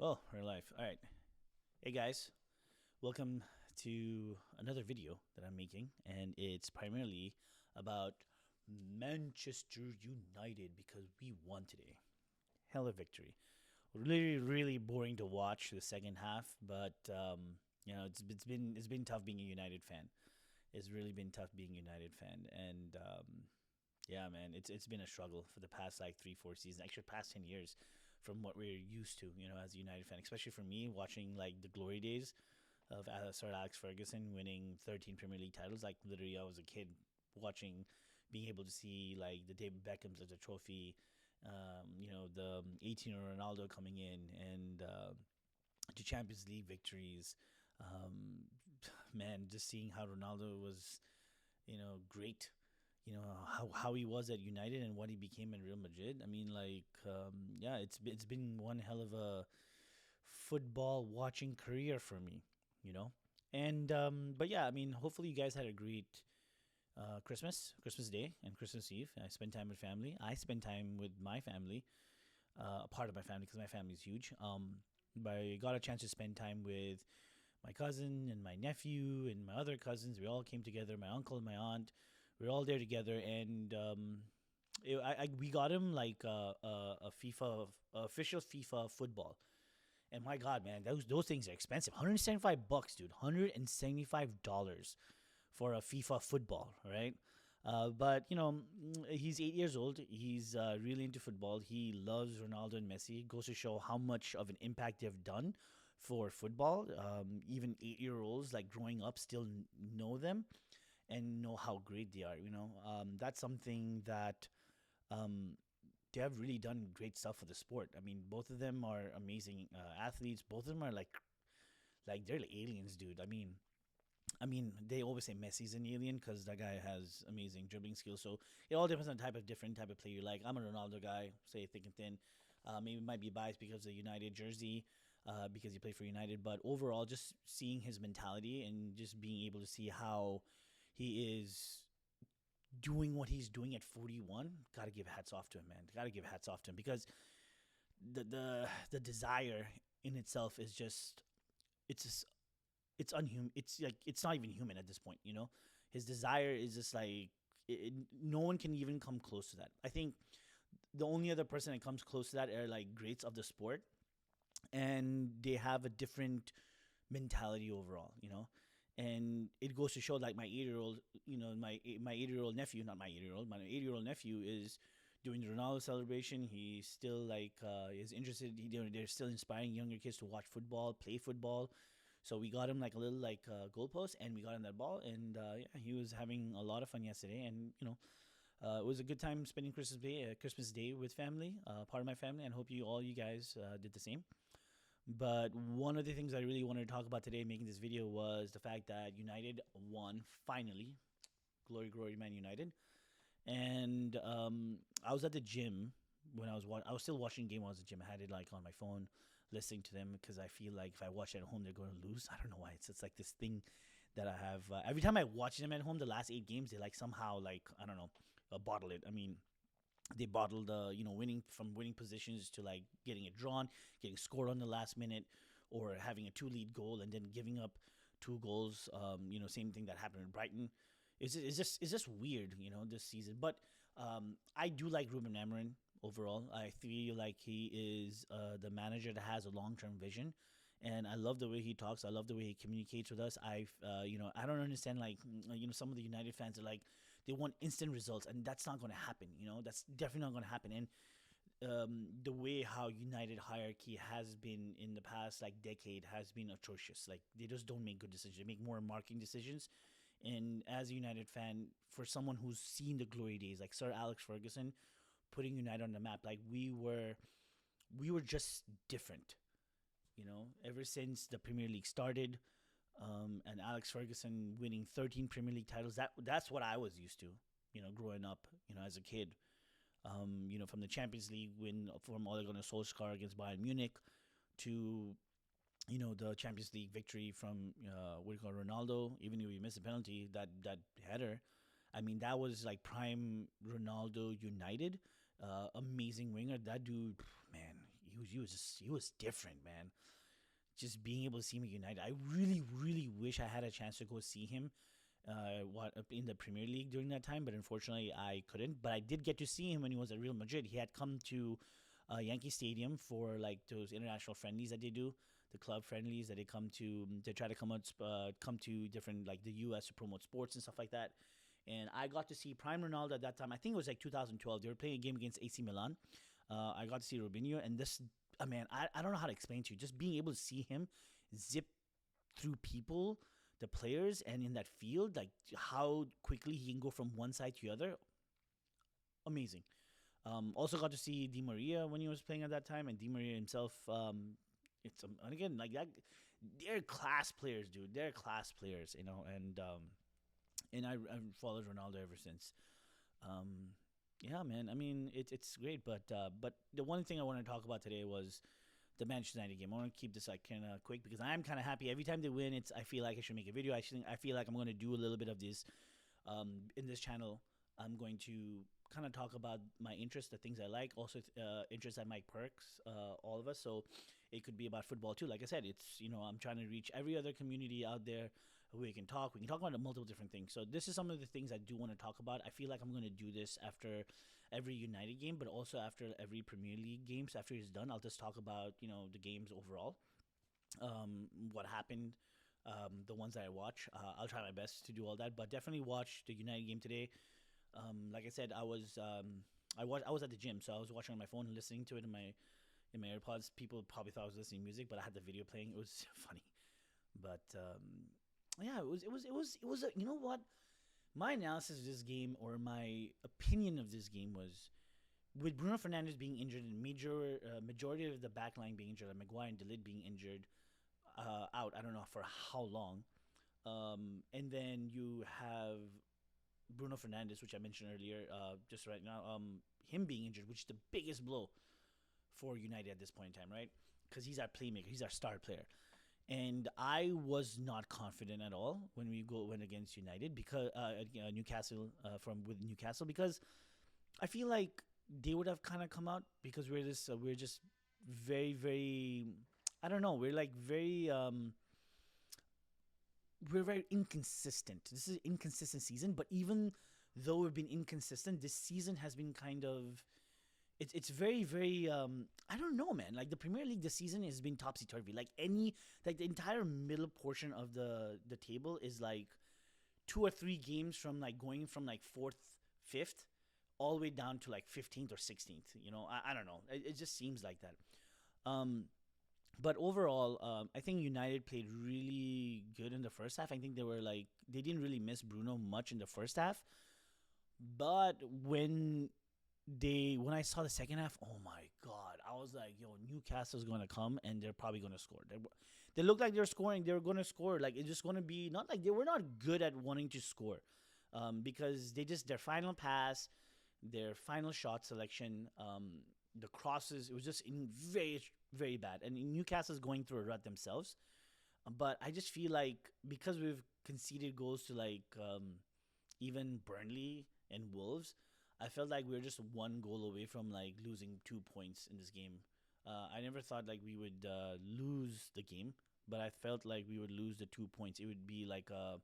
Oh, we're live. All right. Hey guys, welcome to another video that I'm making, and it's primarily about Manchester United because we won today. Hell of a victory. Really, really boring to watch the second half, but it's been tough being a United fan. It's really been tough being a United fan, and yeah, man, it's been a struggle for the past like 3, 4 seasons, actually past 10 years, from what we're used to, as a United fan. Especially for me, watching like the glory days of Sir Alex Ferguson winning 13 Premier League titles. Like literally, I was a kid watching, being able to see like the David Beckham's as a trophy, the 18-year Ronaldo coming in, and the Champions League victories. Um, Man, just seeing how Ronaldo was, great, how he was at United and what he became in Real Madrid. I mean, like, yeah, it's been one hell of a football watching career for me, you know. And but yeah, I mean, hopefully you guys had a great Christmas Day and Christmas Eve. I spent time with family. I spent time with my family, a part of my family because my family is huge. But I got a chance to spend time with my cousin and my nephew and my other cousins. We all came together. My uncle and my aunt. We were all there together, and we got him like a FIFA official FIFA football. And my God, man, those things are expensive. $175, dude. $175 for a FIFA football, right? But he's 8 years old. He's really into football. He loves Ronaldo and Messi. It goes to show how much of an impact they've done for football. Even 8-year-olds, like growing up, still know them and know how great they are. That's something that they have really done great stuff for the sport. I mean, both of them are amazing athletes. Both of them are like they're like aliens, dude. I mean, they always say Messi's an alien because that guy has amazing dribbling skills. So it all depends on the different type of player you like. I'm a Ronaldo guy, say thick and thin. Maybe might be biased because of the United jersey, because he played for United. But overall, just seeing his mentality and just being able to see how he is doing what he's doing at 41, gotta give hats off to him, man. Gotta give hats off to him because the desire in itself is just it's it's unhuman. It's like it's not even human at this point. His desire is just like no one can even come close to that. I think the only other person that comes close to that are like greats of the sport, and they have a different mentality overall. And it goes to show like my 8 year old, my 8 year old nephew, not my 8 year old, my 8 year old nephew is doing the Ronaldo celebration. He's still like is interested. They're still inspiring younger kids to watch football, play football. So we got him like a little like goalpost, and we got him that ball, and yeah, he was having a lot of fun yesterday, and it was a good time spending Christmas Day with family, part of my family, and hope all you guys did the same. But one of the things I really wanted to talk about today, making this video, was the fact that United won finally. Glory, glory, Man United. And I was at the gym when I was still watching the game while I was at the gym. I had it like on my phone, listening to them because I feel like if I watch it at home, they're going to lose. I don't know why. It's like this thing that I have. Every time I watch them at home, the last 8 games, they like somehow like I don't know, bottle it. I mean, they bottled winning positions to like getting it drawn, getting scored on the last minute, or having a 2 lead goal and then giving up 2 goals. Same thing that happened in Brighton. It's just weird, this season. But I do like Ruben Amorim overall. I feel like he is the manager that has a long-term vision, and I love the way he talks. I love the way he communicates with us. I don't understand like some of the United fans are like they want instant results, and that's not going to happen. That's definitely not going to happen. And the way how United hierarchy has been in the past like decade has been atrocious. Like they just don't make good decisions. They make more marking decisions. And as a United fan, for someone who's seen the glory days, like Sir Alex Ferguson, putting United on the map, like we were just different. Ever since the Premier League started, and Alex Ferguson winning 13 Premier League titles, that's what I was used to. Growing up, as a kid. From the Champions League win from Ole Gunnar Solskjaer against Bayern Munich to the Champions League victory from what do you call Ronaldo, even if he missed a penalty, that header. I mean, that was like prime Ronaldo United. Amazing winger. That dude, man, he was different, man. Just being able to see him at United, I really really wish I had a chance to go see him. What in the Premier League during that time, but unfortunately I couldn't. But I did get to see him when he was at Real Madrid. He had come to Yankee Stadium for like those international friendlies that they do, the club friendlies that they come to. They try to come to different like the U.S. to promote sports and stuff like that. And I got to see Prime Ronaldo at that time. I think it was like 2012. They were playing a game against AC Milan. I got to see Robinho, and this, man, I don't know how to explain to you. Just being able to see him zip through people, the players, and in that field, like how quickly he can go from one side to the other, amazing. Also got to see Di Maria when he was playing at that time, and Di Maria himself. And again like that. They're class players, dude. They're class players, and I've followed Ronaldo ever since. Yeah, man. I mean, it's great, but the one thing I want to talk about today was the Manchester United game. I want to keep this like kind of quick because I'm kind of happy every time they win. I feel like I should make a video. I feel like I'm going to do a little bit of this in this channel. I'm going to kind of talk about my interests, the things I like, also interests that might perks all of us. So it could be about football too. Like I said, it's I'm trying to reach every other community out there. We can talk about multiple different things. So this is some of the things I do want to talk about. I feel like I'm going to do this after every United game, but also after every Premier League games. After it's done, I'll just talk about the games overall, what happened, the ones that I watch. I'll try my best to do all that, but definitely watch the United game today. Like I said, I was at the gym, so I was watching on my phone and listening to it in my AirPods. People probably thought I was listening to music, but I had the video playing. It was funny, but yeah, it was you know what? My analysis of this game, or my opinion of this game, was with Bruno Fernandes being injured and majority of the back line being injured, and Maguire and De Ligt being injured out. I don't know for how long. And then you have Bruno Fernandes, which I mentioned earlier, just right now, him being injured, which is the biggest blow for United at this point in time, right? Because he's our playmaker, he's our star player. And I was not confident at all when we went against United because Newcastle with Newcastle, because I feel like they would have kind of come out because we're just very very, I don't know, we're very inconsistent. This is an inconsistent season, but even though we've been inconsistent, this season has been kind of it's very very I don't know, man. Like the Premier League this season has been topsy turvy. Like the entire middle portion of the table is like 2 or 3 games from like going from like fourth, fifth, all the way down to like 15th or 16th. I don't know. It just seems like that. But overall, I think United played really good in the first half. I think they didn't really miss Bruno much in the first half. But when I saw the second half, oh my God, I was like, yo, Newcastle's going to come and they're probably going to score. They look like they're scoring. They're going to score. Like, it's just going to be not like they were not good at wanting to score, because their final pass, their final shot selection, the crosses, it was just very, very bad. And Newcastle's going through a rut themselves. But I just feel like because we've conceded goals to like even Burnley and Wolves, I felt like we were just one goal away from like losing 2 points in this game. I never thought like we would lose the game, but I felt like we would lose the 2 points. It would be like a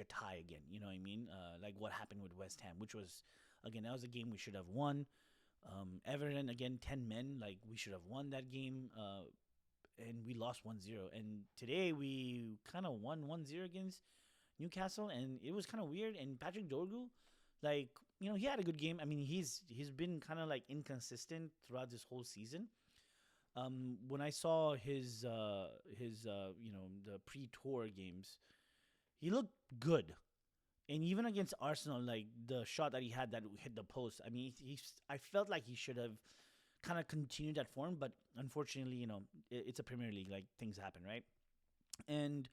tie again. You know what I mean? Like what happened with West Ham, which was, again, that was a game we should have won. Everton, again, 10 men, like we should have won that game, and we lost 1-0. And today we kind of won 1-0 against Newcastle, and it was kind of weird. And Patrick Dorgu, like, he had a good game. I mean, he's been kind of like inconsistent throughout this whole season. When I saw his the pre-tour games, he looked good. And even against Arsenal, like the shot that he had that hit the post, I mean, I felt like he should have kind of continued that form, but unfortunately, it's a Premier League, like things happen, right? And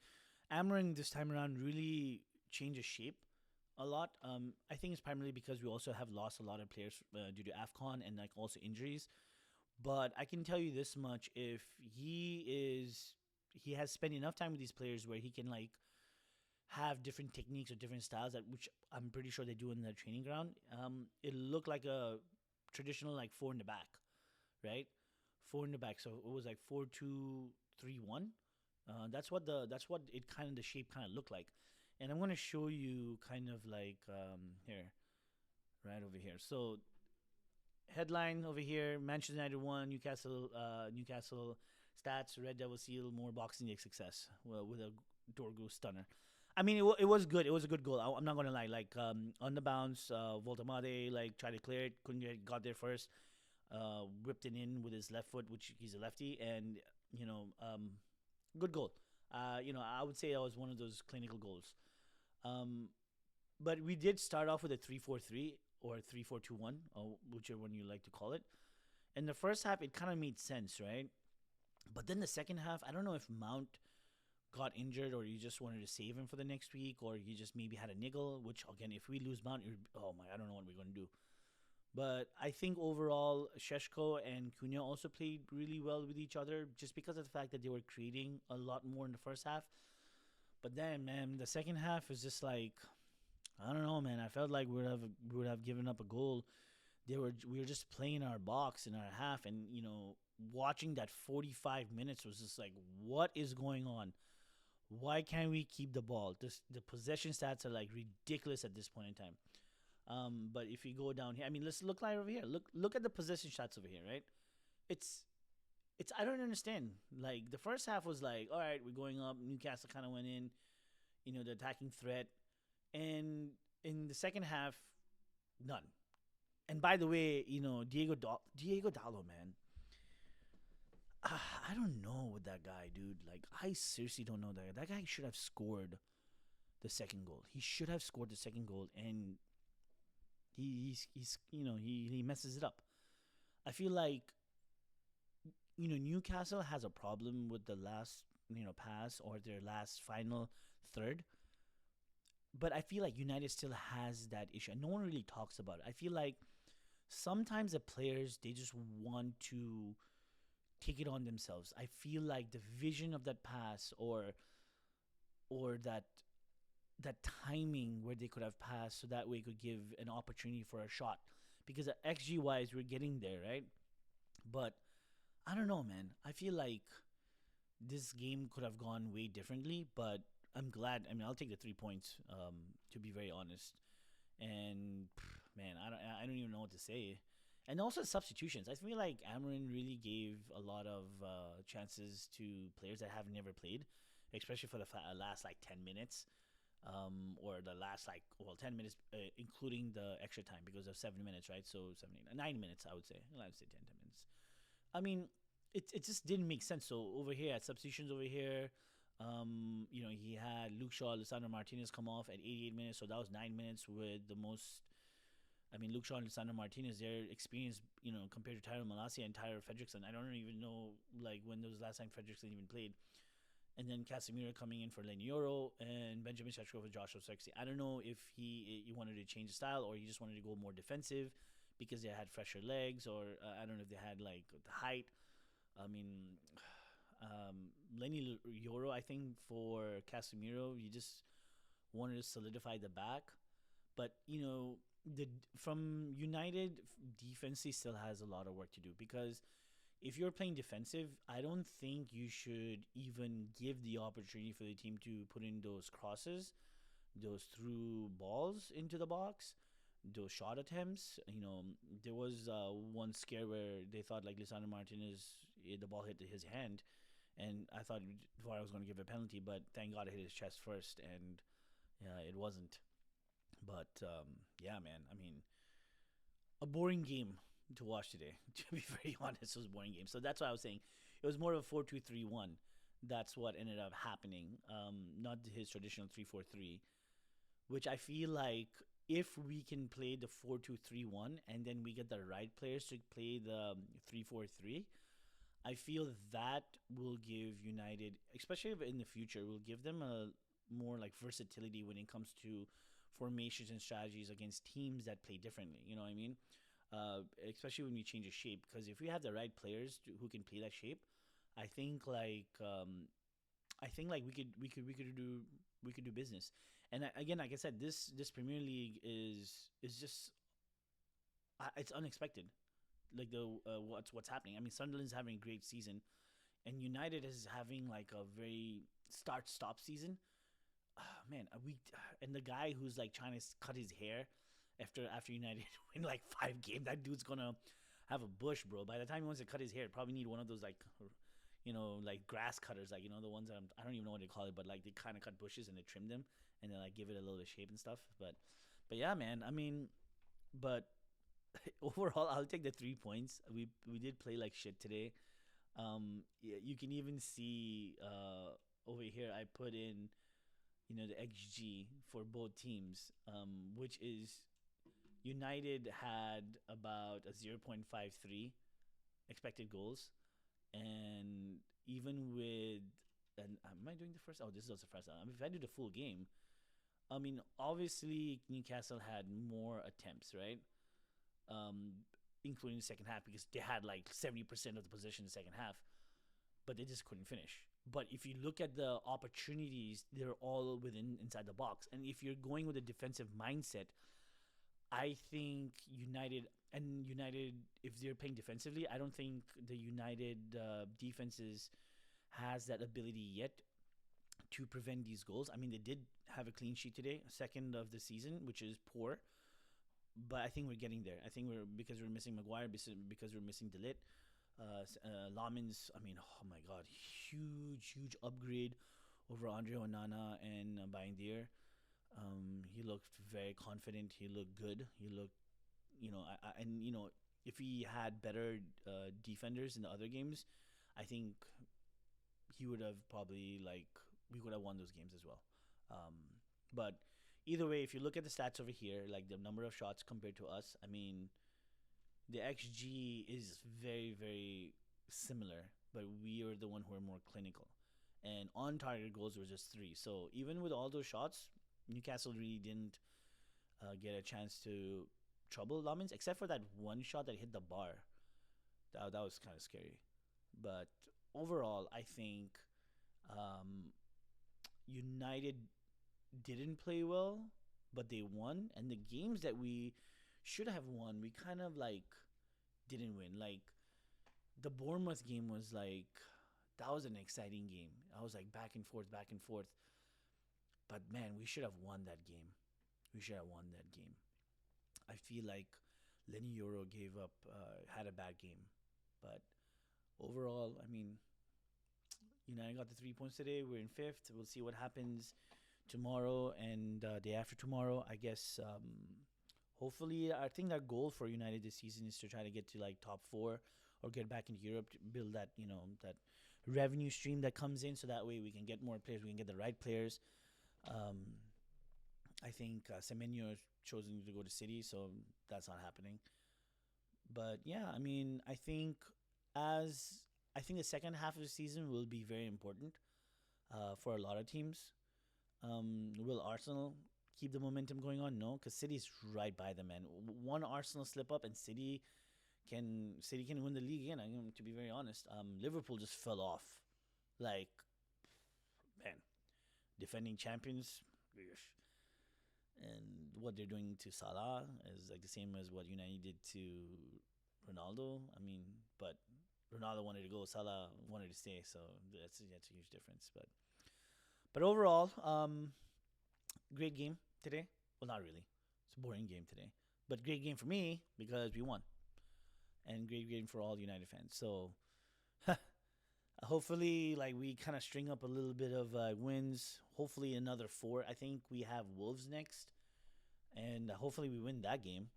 Amarin this time around really changed his shape a lot. I think it's primarily because we also have lost a lot of players due to AFCON and like also injuries. But I can tell you this much: if he has spent enough time with these players where he can like have different techniques or different styles, which I'm pretty sure they do in the training ground. It looked like a traditional like four in the back, right? four in the back. So it was like 4-2-3-1. That's what it kind of the shape kind of looked like, and I'm gonna show you kind of like here, right over here. So headline over here: Manchester United won. Newcastle stats: Red Devil seal more Boxing Day success. Well, with a Dorgu stunner. I mean, it was good. It was a good goal. I'm not gonna lie. Like on the bounce, Voltamade like tried to clear it, couldn't get, got there first. Whipped it in with his left foot, which he's a lefty, and you know, good goal. I would say that was one of those clinical goals. Um, but we did start off with a 3-4-3 or 3-4-2-1, or whichever one you like to call it. In the first half, it kind of made sense, right? But then the second half, I don't know if Mount got injured or you just wanted to save him for the next week or you just maybe had a niggle, which again, if we lose Mount, oh my, I don't know what we're going to do. But I think overall, Sheshko and Cunha also played really well with each other just because of the fact that they were creating a lot more in the first half. But then, man, the second half is just like, I don't know, man. I felt like we would have given up a goal. We were just playing our box in our half, and watching that 45 minutes was just like, what is going on? Why can't we keep the ball? The possession stats are like ridiculous at this point in time. But if you go down here, I mean, let's look like over here. Look at the possession shots over here, right? It's I don't understand. Like the first half was like, all right, we're going up. Newcastle kind of went in, the attacking threat, and in the second half, none. And by the way, Diego Dallo, man. I don't know with that guy, dude. Like, I seriously don't know that. That guy should have scored the second goal. He should have scored the second goal, and he messes it up. I feel like Newcastle has a problem with the last pass or their last final third, but I feel like United still has that issue, and no one really talks about it. I feel like sometimes the players, they just want to take it on themselves. I feel like the vision of that pass or that timing where they could have passed so that way it could give an opportunity for a shot. Because at XG wise, we're getting there, right? But I don't know, man. I feel like this game could have gone way differently, but I'm glad. I mean, I'll take the 3 points, to be very honest. And man, I don't even know what to say. And also substitutions. I feel like Amarin really gave a lot of chances to players that have never played, especially for the last like 10 minutes. Or the last 10 minutes, including the extra time because of 7 minutes, right? So 9 minutes, I would say. I'd say 10 minutes. I mean, it just didn't make sense. So over here at substitutions over here, he had Luke Shaw, Lisandro Martinez come off at 88 minutes. So that was 9 minutes with the most. I mean, Luke Shaw and Lisandro Martinez, their experience, compared to Tyrone Malacia and Tyler Fredrickson. I don't even know when was the last time Fredrickson even played. And then Casemiro coming in for Lenioro and Benjamin Sheshko for Joshua Sexy. I don't know if he wanted to change the style or he just wanted to go more defensive because they had fresher legs, or I don't know if they had the height. I mean, Lenioro, I think for Casemiro, you just wanted to solidify the back. But, from United, defense still has a lot of work to do because if you're playing defensive, I don't think you should even give the opportunity for the team to put in those crosses, those through balls into the box, those shot attempts. There was one scare where they thought Lisandro Martinez, the ball hit his hand, and I thought I was going to give a penalty, but thank God it hit his chest first, and it wasn't. But yeah, man, I mean, a boring game to watch today. To be very honest, it was a boring game. So that's why I was saying it was more of a 4-2-3-1. That's what ended up happening. Not his traditional 3-4-3, which I feel like if we can play the 4-2-3-1 and then we get the right players to play the 3-4-3, I feel that will give United, especially in the future, will give them a more versatility when it comes to formations and strategies against teams that play differently. You know what I mean? Especially when we change a shape, because if we have the right players who can play that shape, I think we could do business. And again, like I said, this Premier League is just it's unexpected. what's happening. I mean, Sunderland's having a great season, and United is having like a very start-stop season. Man, we and the guy who's like trying to cut his hair after United win like 5 games, that dude's gonna have a bush, bro. By the time he wants to cut his hair, probably need one of those like, like grass cutters, like the ones that I don't even know what they call it, but like they kind of cut bushes and they trim them and then like give it a little bit of shape and stuff. But yeah, man. I mean, but overall, I'll take the 3 points. We did play like shit today. Yeah, you can even see over here. I put in the XG for both teams, which is United had about a 0.53 expected goals, and even with and am I doing the first? Oh, this is also the first time. I mean, if I do the full game, I mean, obviously Newcastle had more attempts, right? Including the second half because they had like 70% of the possession in the second half, but they just couldn't finish. But if you look at the opportunities, they're all inside the box. And if you're going with a defensive mindset, I think United, if they're playing defensively, I don't think the United defenses has that ability yet to prevent these goals. I mean, they did have a clean sheet today, second of the season, which is poor. But I think we're getting there. I think because we're missing Maguire, because we're missing Delit. Lamins, I mean, oh my God, huge upgrade over Andre Onana and Baindir. He looked very confident. He looked good. He looked, if he had better defenders in the other games, I think he would have probably we would have won those games as well. But either way, if you look at the stats over here, like the number of shots compared to us, I mean, the XG is very, very similar, but we are the one who are more clinical. And on target goals were just 3. So even with all those shots, Newcastle really didn't get a chance to trouble Lamins, except for that one shot that hit the bar. That was kind of scary. But overall, I think United didn't play well, but they won. And the games that we should have won, we kind of didn't win. Like the Bournemouth game was that was an exciting game. I was like back and forth, back and forth. But man, we should have won that game. We should have won that game. I feel like Lenny Yoro had a bad game. But overall, I mean, United got the 3 points today. We're in 5th. We'll see what happens tomorrow and day after tomorrow. I guess hopefully, I think our goal for United this season is to try to get to top 4 or get back into Europe to build that that revenue stream that comes in, so that way we can get more players. We can get the right players. I think Semenyo chosen to go to City, so that's not happening. But yeah, I mean, I think the second half of the season will be very important for a lot of teams. Will Arsenal keep the momentum going on? No, because City's right by them, man. One Arsenal slip up and City can win the league again. I mean, to be very honest, Liverpool just fell off. Like, man, defending champions, and what they're doing to Salah is like the same as what United did to Ronaldo. I mean, but Ronaldo wanted to go, Salah wanted to stay, so that's a huge difference. But overall, great game today. Well, not really. It's a boring game today, but great game for me because we won, and great game for all United fans. So hopefully, we kind of string up a little bit of wins. Hopefully, another 4. I think we have Wolves next, and hopefully we win that game.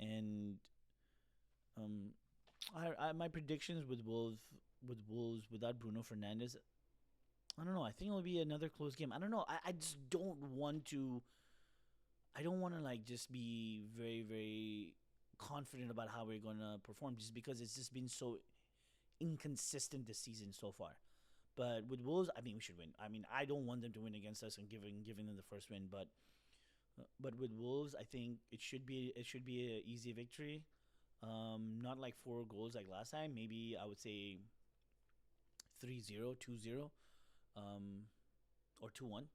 And my predictions with Wolves without Bruno Fernandes, I don't know. I think it'll be another close game. I don't know. I just don't want to. I don't want to just be very, very confident about how we're going to perform, just because it's just been so inconsistent this season so far. But with Wolves, I mean, we should win. I mean, I don't want them to win against us and giving them the first win. But with Wolves, I think it should be an easy victory. Not 4 goals like last time. Maybe I would say 3-0, 2-0. Or 2-1,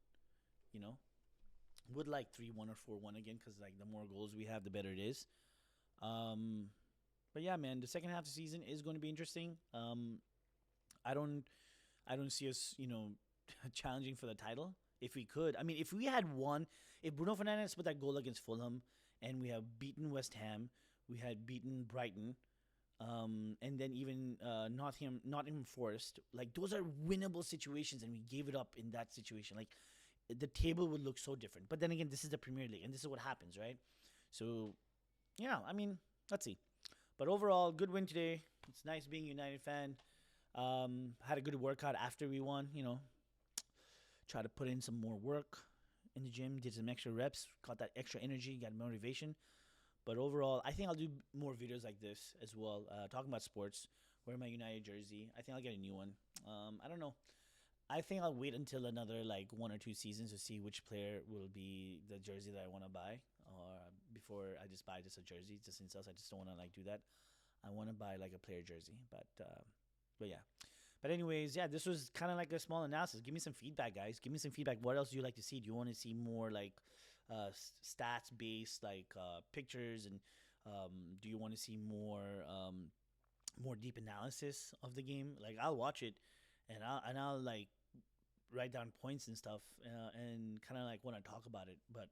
would 3-1 or 4-1 again, because the more goals we have, the better it is. But yeah, man, the second half of the season is going to be interesting. I don't I don't see us, challenging for the title. If we could, I mean, if we had won, if Bruno Fernandes put that goal against Fulham, and we have beaten West Ham, we had beaten Brighton, and then even Nottingham Forest, like those are winnable situations, and we gave it up in that situation. Like the table would look so different. But then again, this is the Premier League, and this is what happens, right? So yeah, I mean, let's see. But overall, good win today. It's nice being a United fan. Had a good workout after we won. Try to put in some more work in the gym, did some extra reps, got that extra energy, got motivation. But overall, I think I'll do more videos like this as well, talking about sports, wearing my United jersey. I think I'll get a new one. I don't know. I think I'll wait until another like 1 or 2 seasons to see which player will be the jersey that I want to buy, or before I just buy just a jersey, just in sales. I just don't want to like do that. I want to buy like a player jersey, but yeah. But anyways, yeah, this was kind of like a small analysis. Give me some feedback, guys. Give me some feedback. What else do you like to see? Do you want to see more like stats based, like pictures, and do you want to see more deep analysis of the game? Like I'll watch it, and I'll like write down points and stuff, and kind of like want to talk about it. But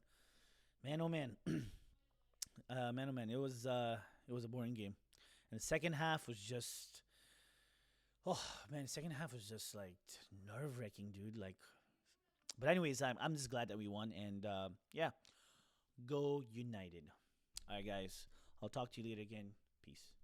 man, oh man, man, oh man, it was a boring game, and the second half was just. Oh man, the second half was just like nerve wracking, dude. Like, but anyways, I'm just glad that we won, and yeah, go United. All right, guys, I'll talk to you later again. Peace.